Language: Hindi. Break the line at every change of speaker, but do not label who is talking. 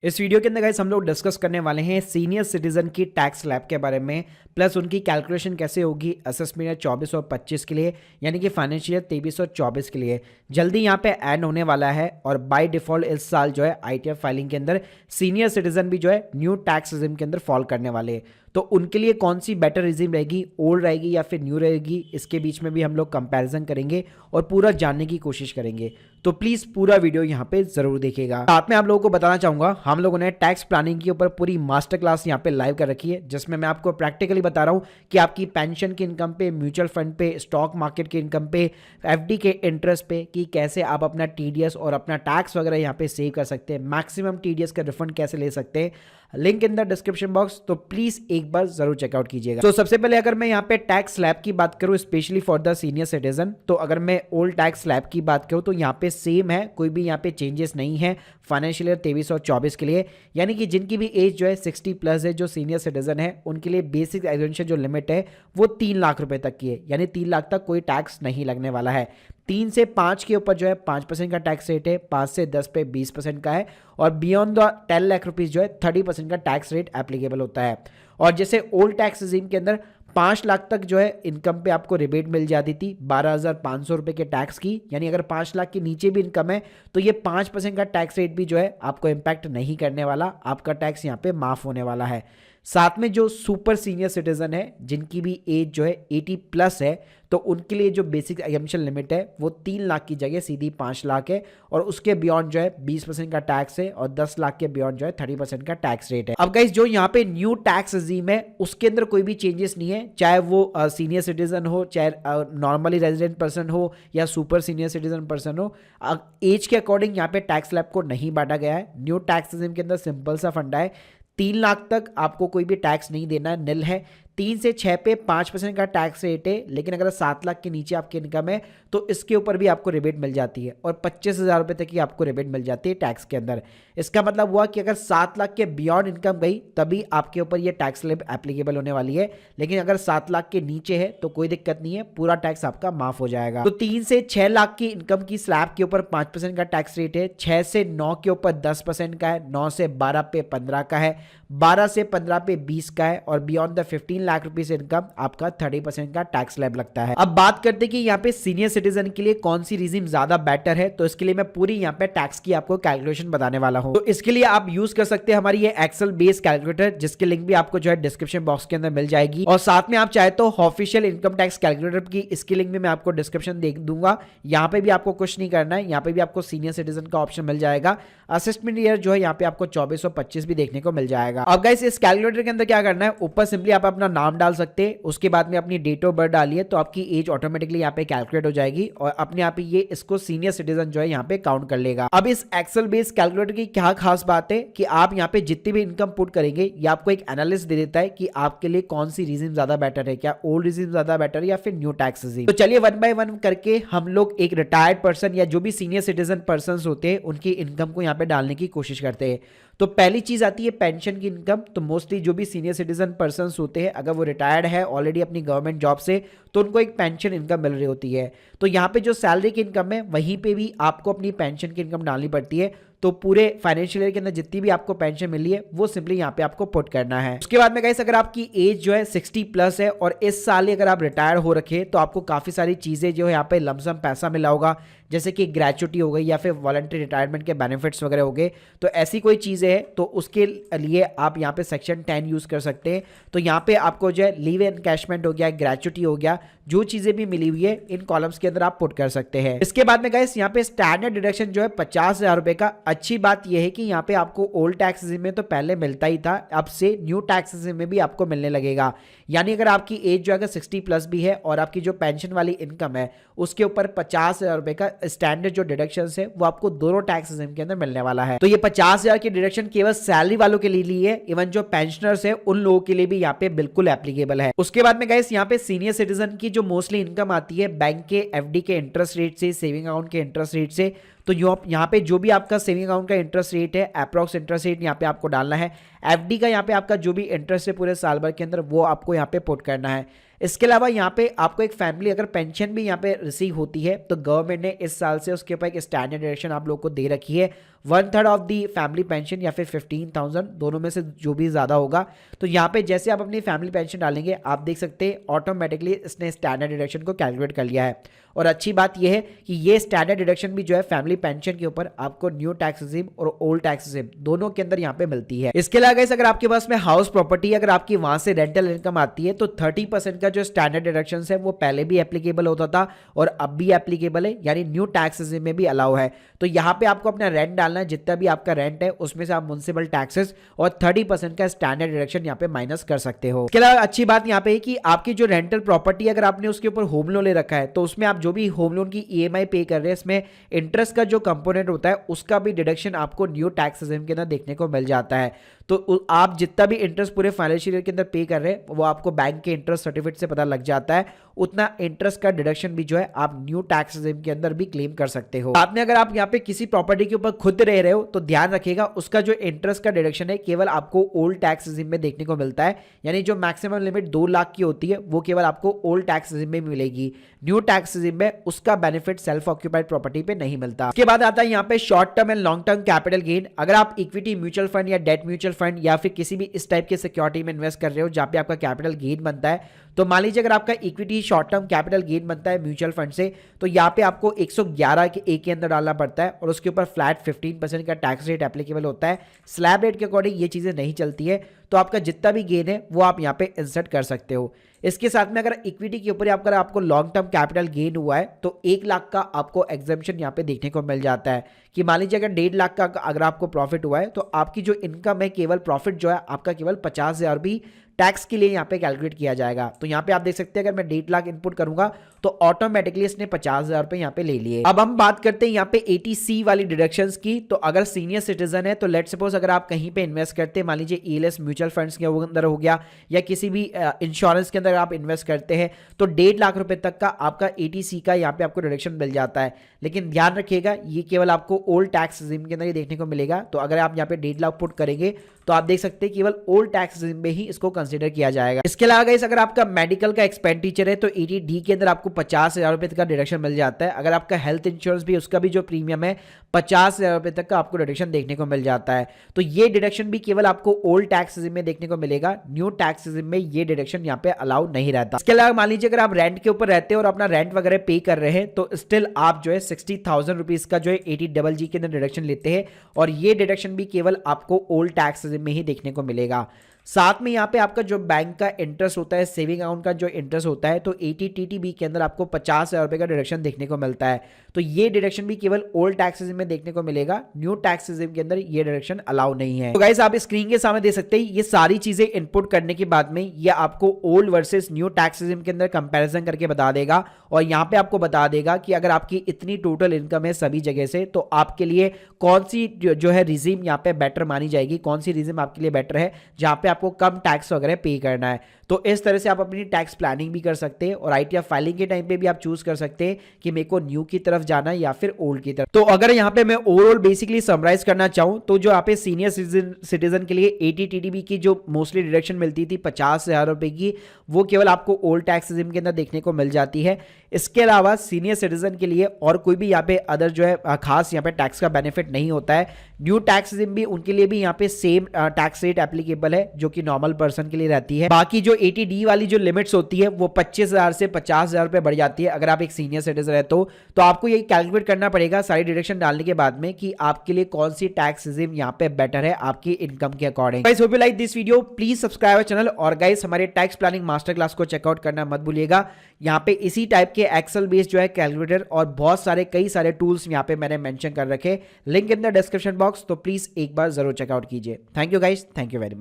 इस वीडियो के अंदर गाइस हम लोग डिस्कस करने वाले हैं सीनियर सिटीजन की टैक्स स्लैब के बारे में, प्लस उनकी कैलकुलेशन कैसे होगी असेसमेंट ईयर 24 और 25 के लिए, यानी कि फाइनेंशियल ईयर 23 और 24 के लिए जल्दी यहाँ पे ऐड होने वाला है। और बाय डिफॉल्ट इस साल जो है आईटीएफ फाइलिंग के अंदर सीनियर सिटीजन भी जो है न्यू टैक्स रिजिम के अंदर फॉल करने वाले हैं। तो उनके लिए कौन सी बेटर रिजिम रहेगी, ओल्ड रहेगी या फिर न्यू रहेगी, इसके बीच में भी हम लोग कंपैरिजन करेंगे और पूरा जानने की कोशिश करेंगे। तो प्लीज पूरा वीडियो यहाँ पे जरूर देखिएगा। साथ में आप लोगों को बताना चाहूंगा, हम लोगों ने टैक्स प्लानिंग के ऊपर पूरी मास्टर क्लास यहाँ पे लाइव कर रखी है, जिसमें मैं आपको प्रैक्टिकली बता रहा हूँ कि आपकी पेंशन की इनकम पे, म्यूचुअल फंड पे, स्टॉक मार्केट की इनकम पे, एफडी के इंटरेस्ट पे कि कैसे आप अपना टीडीएस और अपना टैक्स वगैरह यहाँ पे सेव कर सकते हैं, मैक्सिमम टीडीएस का रिफंड कैसे ले सकते हैं। Link in the description box, तो प्लीज एक बार जरूर चेकआउट कीजिएगा। तो सबसे पहले अगर मैं यहाँ पे टैक्स स्लैब की बात करूँ specially for the senior citizen, तो अगर मैं ओल्ड टैक्स स्लैब की बात करूँ तो यहाँ पे सेम है, कोई भी यहाँ पे चेंजेस नहीं है फाइनेंशियल ईयर 23 और 24 के लिए। यानी कि जिनकी भी एज जो है 60 प्लस है, जो सीनियर सिटीजन है, उनके लिए बेसिक एग्जेम्पशन जो लिमिट है वो 3 लाख रुपए तक की है, यानी 3 लाख तक कोई टैक्स नहीं लगने वाला है। 3 से 5 के ऊपर जो है 5% का टैक्स रेट है, 5 से 10 पे 20% का है, और बियॉन्ड द 10 लाख रुपीज जो है 30% का टैक्स रेट एप्लीकेबल होता है। और जैसे ओल्ड टैक्स रिजीम के अंदर 5 लाख तक जो है इनकम पे आपको रिबेट मिल जाती थी 12,500 रुपए के टैक्स की, यानी अगर 5 लाख के नीचे भी इनकम है तो ये 5% का टैक्स रेट भी जो है आपको इम्पैक्ट नहीं करने वाला, आपका टैक्स यहाँ पे माफ होने वाला है। साथ में जो सुपर सीनियर सिटीजन है, जिनकी भी एज जो है 80 प्लस है, तो उनके लिए जो बेसिक एग्जम्पशन लिमिट है वो 3 लाख की जगह सीधी 5 लाख है, और उसके बियॉन्ड जो है 20% का टैक्स है, और 10 लाख के बियॉन्ड जो है 30% का टैक्स रेट है। अब गाइस जो यहाँ पे न्यू टैक्स रिजीम है उसके अंदर कोई भी चेंजेस नहीं है, चाहे वो सीनियर सिटीजन हो, चाहे नॉर्मली रेजिडेंट पर्सन हो या सुपर सीनियर सिटीजन पर्सन हो, एज के अकॉर्डिंग यहाँ पे टैक्स स्लैब को नहीं बांटा गया है। न्यू टैक्स रिजीम के अंदर सिंपल सा फंडा है, 3 लाख तक आपको कोई भी टैक्स नहीं देना है, निल है। 3 से 6 पे 5% का टैक्स रेट है, लेकिन अगर 7 लाख के नीचे आपकी इनकम है तो इसके ऊपर भी आपको रिबेट मिल जाती है, और 25,000 रुपये तक की आपको रिबेट मिल जाती है टैक्स के अंदर। इसका मतलब हुआ कि अगर 7 लाख के बियॉन्ड इनकम गई तभी आपके ऊपर ये टैक्स स्लैब एप्लीकेबल होने वाली है, लेकिन अगर 7 लाख के नीचे है तो कोई दिक्कत नहीं है, पूरा टैक्स आपका माफ हो जाएगा। तो 3 से 6 लाख की इनकम की स्लैब के ऊपर 5% का टैक्स रेट है, 6 से 9 के ऊपर 10% का है, 9 से 12 पे 15 का है, 12 से 15 पे 20 का है, और beyond the 15 lakh rupees income आपका 30% का टैक्स स्लैब लगता है। अब बात करते हैं कि यहाँ पे सीनियर सिटीजन के लिए कौन सी रिजीम ज्यादा बेटर है, तो इसके लिए मैं पूरी यहाँ पे टैक्स की आपको कैलकुलेशन बताने वाला हूँ। तो इसके लिए आप यूज कर सकते हैं हमारी ये एक्सेल बेस्ड कैलकुलेटर, जिसकी लिंक भी आपको जो है डिस्क्रिप्शन बॉक्स के अंदर मिल जाएगी, और साथ में आप चाहे तो ऑफिशियल इनकम टैक्स कैलकुलेटर की इसकी लिंक भी मैं आपको डिस्क्रिप्शन दे दूंगा। यहाँ पे भी आपको कुछ नहीं करना है, यहाँ पे भी आपको सीनियर सिटीजन का ऑप्शन मिल जाएगा। असेसमेंट ईयर जो है यहाँ पे आपको 24 और 25 भी देखने को मिल जाएगा। अब गाइस इस कैलकुलेटर के अंदर क्या करना है, ऊपर सिंपली आप अपना नाम डाल सकते हैं, उसके बाद में अपनी डेट ऑफ बर्थ डालिए तो आपकी एज ऑटोमेटिकली यहाँ पे कैलकुलेट हो जाएगी, और अपने आप ही ये इसको सीनियर सिटीजन जो है यहाँ पे काउंट कर लेगा। अब इस एक्सेल बेस्ड कैलकुलेटर की क्या खास बात है कि आप यहाँ पे जितनी भी इनकम पुट करेंगे ये आपको एक एनालिसिस दे देता है कि आपके लिए कौन सी रिजीम ज्यादा बेटर है, क्या ओल्ड रिजीम ज्यादा बेटर है या फिर न्यू टैक्स रिजीम। तो चलिए 1 बाय 1 करके हम लोग एक रिटायर्ड पर्सन या जो भी सीनियर सिटीजन पर्सन होते हैं उनकी इनकम को यहाँ पे डालने की कोशिश करते हैं। तो पहली चीज आती है पेंशन की इनकम। तो मोस्टली जो भी सीनियर सिटीजन पर्सन्स होते हैं, अगर वो रिटायर्ड है ऑलरेडी अपनी गवर्नमेंट जॉब से, तो उनको एक पेंशन इनकम मिल रही होती है। तो यहाँ पे जो सैलरी की इनकम है वहीं पे भी आपको अपनी पेंशन की इनकम डालनी पड़ती है। तो पूरे फाइनेंशियल ईयर के अंदर जितनी भी आपको पेंशन मिली है वो सिंपली यहाँ पे आपको पुट करना है। उसके बाद में गाइस अगर आपकी एज जो है 60 प्लस है और इस साल ही अगर आप रिटायर हो रखे, तो आपको काफी सारी चीजें जो है यहाँ पे लमसम पैसा मिला होगा, जैसे कि ग्रेचुटी हो गई या फिर वॉलंटरी रिटायरमेंट के बेनिफिट्स वगैरह हो गए। तो ऐसी कोई चीजें हैं तो उसके लिए आप यहाँ पे सेक्शन 10 यूज कर सकते हैं। तो यहाँ पे आपको जो है लीव एनकैशमेंट हो गया, ग्रेचुटी हो गया, जो चीजें भी मिली हुई है इन कॉलम्स के अंदर आप पुट कर सकते हैं। इसके बाद में गाइस यहाँ पे स्टैंडर्ड डिडक्शन जो है 50,000 रुपए का। अच्छी बात यह है कि यहाँ पे आपको ओल्ड टैक्स रिजीम में तो पहले मिलता ही था, अब से न्यू टैक्स रिजीम में भी आपको मिलने लगेगा। यानी अगर आपकी एज जो है 60 प्लस भी है और आपकी जो पेंशन वाली इनकम है उसके ऊपर 50,000 रुपए का स्टैंडर्ड जो डिडक्शन है वो आपको दोनों टैक्स रिजीम के अंदर मिलने वाला है। तो ये 50,000 की डिडक्शन केवल सैलरी वालों के लिए है, इवन जो पेंशनर्स है उन लोगों के लिए भी यहाँ पे बिल्कुल एप्लीकेबल है। उसके बाद में गाइस यहाँ पे सीनियर सिटीजन की जो मोस्टली इनकम आती है बैंक के एफडी के इंटरेस्ट रेट से, सेविंग अकाउंट के इंटरेस्ट रेट से। तो यहाँ पे जो भी आपका सेविंग अकाउंट का इंटरेस्ट रेट है, अप्रॉक्स इंटरेस्ट रेट यहाँ पे आपको डालना है। एफडी का यहाँ पे आपका जो भी इंटरेस्ट है पूरे साल भर के अंदर वो आपको यहाँ पे पुट करना है। इसके अलावा यहाँ पे आपको एक फैमिली अगर पेंशन भी यहाँ पे रिसीव होती है तो गवर्नमेंट ने इस साल से उसके ऊपर एक स्टैंडर्ड डिडक्शन आप लोग को दे रखी है, 1/3 ऑफ दी फैमिली पेंशन या फिर 15,000 दोनों में से जो भी ज़्यादा होगा। तो यहाँ पे जैसे आप अपनी फैमिली पेंशन डालेंगे आप देख सकते हैं ऑटोमेटिकली इसने स्टैंडर्ड डिडक्शन को कैलकुलेट कर लिया है। और अच्छी बात यह है कि ये स्टैंडर्ड डिडक्शन भी जो है फैमिली पेंशन के ऊपर आपको न्यू टैक्स रिजीम और ओल्ड टैक्स रिजीम दोनों के अंदर यहाँ पे मिलती है। इसके अलावा गाइस अगर आपके पास में हाउस प्रॉपर्टी अगर आपकी वहां से रेंटल इनकम आती है तो 30% का जो स्टैंडर्ड डिडक्शन है वो पहले भी एप्लीकेबल होता था और अब भी एप्लीकेबल है, यानी न्यू टैक्स रिजीम में भी अलाउ है। तो यहाँ पे आपको अपना रेंट डालना है, जितना भी आपका रेंट है उसमें से आप म्युनिसिपल टैक्सेस और 30% का स्टैंडर्ड डिडक्शन यहाँ पे माइनस कर सकते हो। इसके अलावा अच्छी बात यहाँ पे है कि आपकी जो रेंटल प्रॉपर्टी अगर आपने उसके ऊपर होम लोन ले रखा है तो उसमें आप जो भी होम लोन की ईएमआई पे कर रहे हैं इसमें इंटरेस्ट का जो कंपोनेंट होता है उसका भी डिडक्शन आपको न्यू टैक्स रिजीम के अंदर देखने को मिल जाता है। तो आप जितना भी इंटरेस्ट पूरे फाइनेंशियल ईयर के अंदर पे कर रहे हैं वो आपको बैंक के इंटरेस्ट सर्टिफिकेट से पता लग जाता है, उतना इंटरेस्ट का डिडक्शन भी जो है आप न्यू टैक्स रिजीम के अंदर भी क्लेम कर सकते हो। आपने अगर आप यहाँ पे किसी प्रॉपर्टी के ऊपर खुद रह रहे हो तो ध्यान रखिएगा उसका जो इंटरेस्ट का डिडक्शन है केवल आपको ओल्ड टैक्स रिजीम में देखने को मिलता है, यानी जो मैक्सिमम लिमिट 2 लाख की होती है वो केवल आपको ओल्ड टैक्स रिजीम में मिलेगी। न्यू टैक्स रिजीम में उसका बेनिफिट सेल्फ ऑक्यूपाइड प्रॉपर्टी पे नहीं मिलता। उसके बाद आता है यहाँ पे short term and long term capital gain. अगर आप इक्विटी म्यूचुअल फंड या डेट म्यूचुअल फंड या फिर किसी भी इस टाइप के सिक्योरिटी में इन्वेस्ट कर रहे हो जहां पे आपका कैपिटल गेन बनता है, तो मान लीजिए अगर आपका equity short term capital gain बनता है म्यूचुअल फंड से तो यहाँ पे आपको 111 के ए के अंदर डालना पड़ता है और उसके ऊपर फ्लैट 15% का टैक्स रेट एप्लीकेबल होता है। स्लैब रेट के अकॉर्डिंग ये चीजें नहीं चलती है, तो आपका जितना भी गेन है वो आप यहाँ पे इंसर्ट कर सकते हो। इसके साथ में अगर इक्विटी के ऊपर आपको लॉन्ग टर्म कैपिटल गेन हुआ है तो 1 लाख का आपको एग्जम्पशन यहाँ पे देखने को मिल जाता है कि मान लीजिए अगर 1.5 लाख का अगर आपको प्रॉफिट हुआ है तो आपकी जो इनकम है केवल प्रॉफिट जो है आपका केवल 50,000 भी टैक्स के लिए यहाँ पे कैलकुलेट किया जाएगा। तो यहाँ पे आप देख सकते हैं अगर मैं 1.5 लाख इनपुट करूंगा तो ऑटोमेटिकली इसने 50,000 रुपए यहाँ पे ले लिए। अब हम बात करते हैं यहाँ पे 80C वाली डिडक्शंस की। तो अगर सीनियर सिटीजन है तो लेट सपोज अगर आप कहीं पे इन्वेस्ट करते हैं, मान लीजिए ईएलएस म्यूचुअल फंड्स के अंदर हो गया या किसी भी इंश्योरेंस के अंदर आप इन्वेस्ट करते हैं तो 1.5 लाख रुपए तक का आपका 80C का यहाँ पे आपको डिडक्शन मिल जाता है। लेकिन ध्यान रखिएगा ये केवल आपको ओल्ड टैक्स रिजीम के अंदर ही देखने को मिलेगा। तो अगर आप यहाँ पे 1.5 लाख पुट करेंगे तो आप देख सकते हैं केवल ओल्ड टैक्स रिजीम में ही इसको कंसीडर किया जाएगा। इसके अलावा गाइस अगर आपका मेडिकल का एक्सपेंडिचर है तो 80D के अंदर आपको 50,000 रुपए तक का डिडक्शन मिल जाता है। अगर आपका हेल्थ इंश्योरेंस भी उसका भी जो प्रीमियम है 50,000 रुपए तक का आपको डिडक्शन देखने को मिल जाता है। तो ये डिडक्शन भी केवल आपको ओल्ड टैक्स रिजीम में देखने को मिलेगा, न्यू टैक्स रिजीम में ये डिडक्शन यहाँ पे अलाउ नहीं रहता। इसके अलावा मान लीजिए अगर आप रेंट के ऊपर रहते हैं और अपना रेंट वगैरह पे कर रहे हैं तो स्टिल आप जो है 60,000 रुपीज का जो है 80GG के अंदर डिडक्शन लेते हैं और ये डिडक्शन भी केवल आपको ओल्ड टैक्स रिजीम में ही देखने को मिलेगा। साथ में यहाँ पे आपका जो बैंक का इंटरेस्ट होता है, सेविंग अकाउंट का जो इंटरेस्ट होता है, तो 80TTB के अंदर आपको 50,000 रुपए का डिडक्शन देखने को मिलता है। तो ये डिडक्शन भी केवल ओल्ड टैक्स रिजीम में देखने को मिलेगा, न्यू टैक्स रिजीम के अंदर ये डिडक्शन अलाउ नहीं है। तो गाइस आप स्क्रीन के सामने देख सकते हैं ये सारी चीजें इनपुट करने के बाद में ये आपको old versus new tax regime के अंदर कंपैरिजन करके बता देगा और यहाँ पे आपको बता देगा कि अगर आपकी इतनी टोटल इनकम है सभी जगह से तो आपके लिए कौन सी जो है रिजीम यहाँ पे बेटर मानी जाएगी, कौन सी रिजीम आपके लिए बेटर है जहाँ पे आपको कम टैक्स वगैरह पे करना है। तो इस तरह से आप अपनी टैक्स प्लानिंग भी कर सकते हैं और आईटीआर फाइलिंग के टाइम पे भी आप चूज कर सकते हैं कि मेरे को न्यू की तरफ जाना है या फिर ओल्ड की तरफ। तो अगर यहाँ पे मैं ओवरऑल बेसिकली समराइज करना चाहूँ तो जो यहाँ पे सीनियर सिटीजन के लिए 80TTB की जो मोस्टली डिडक्शन मिलती थी 50,000 रुपए की, वो केवल आपको ओल्ड टैक्स रिजीम के अंदर देखने को मिल जाती है। इसके अलावा सीनियर सिटीजन के लिए और कोई भी यहाँ पे अदर जो है खास यहाँ पे टैक्स का बेनिफिट नहीं होता है। न्यू टैक्स रिजीम भी उनके लिए भी यहाँ पे सेम टैक्स रेट एप्लीकेबल है जो कि नॉर्मल पर्सन के लिए रहती है। बाकी जो 80D वाली जो लिमिट्स होती है वो 25,000 से 50,000 रुपए बढ़ जाती है अगर आप एक सीनियर सिटीजन है तो आपको ये कैलकुलेट करना पड़ेगा सारी डिडक्शन डालने के बाद में कि आपके लिए कौन सी टैक्स रिजीम यहाँ पे बेटर है आपकी इनकम के according. Guys hope you like this video, please subscribe our channel और गाइस हमारे टैक्स प्लानिंग मास्टर क्लास को चेकआउट करना मत भूलिएगा। यहाँ पे इसी टाइप के एक्सेल बेस्ड जो है कैलकुलेटर और बहुत सारे कई सारे टूल्स यहाँ पे मैंने मेंशन कर रखे, link in the description box, तो प्लीज एक बार जरूर चेकआउट कीजिए। Thank you guys, thank you very much.